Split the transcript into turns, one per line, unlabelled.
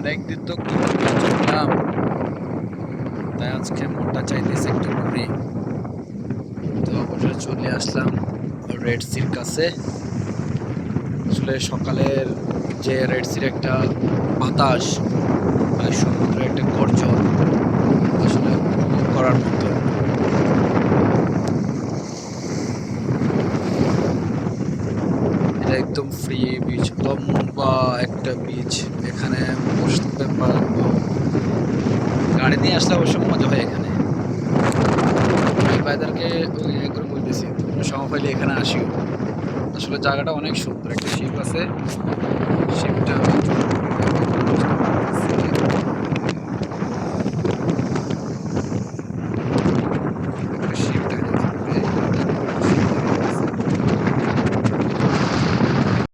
অনেকদিন তো করলাম, তাই আজকে মনটা চাইতেছে একটু ঘুরি। তো অবশ্যই চলে আসলাম রেড সির কাছে। আসলে সকালের যে রেড সির একটা বাতাস আর সমুদ্রের একটা গর্জন আসলে উপভোগ করার মতো। এটা একদম ফ্রি বিচ, লম্বা একটা বিচ। এখানে বসতে পারবো, গাড়ি নিয়ে আসলে অবশ্য মজা হয় এখানে। আমি ভাইদেরকে করে বলতেছি তোমরা সময় পাইলে এখানে আসিও। আসলে জায়গাটা অনেক সুন্দর, একটা শিপ আছে, শিপটা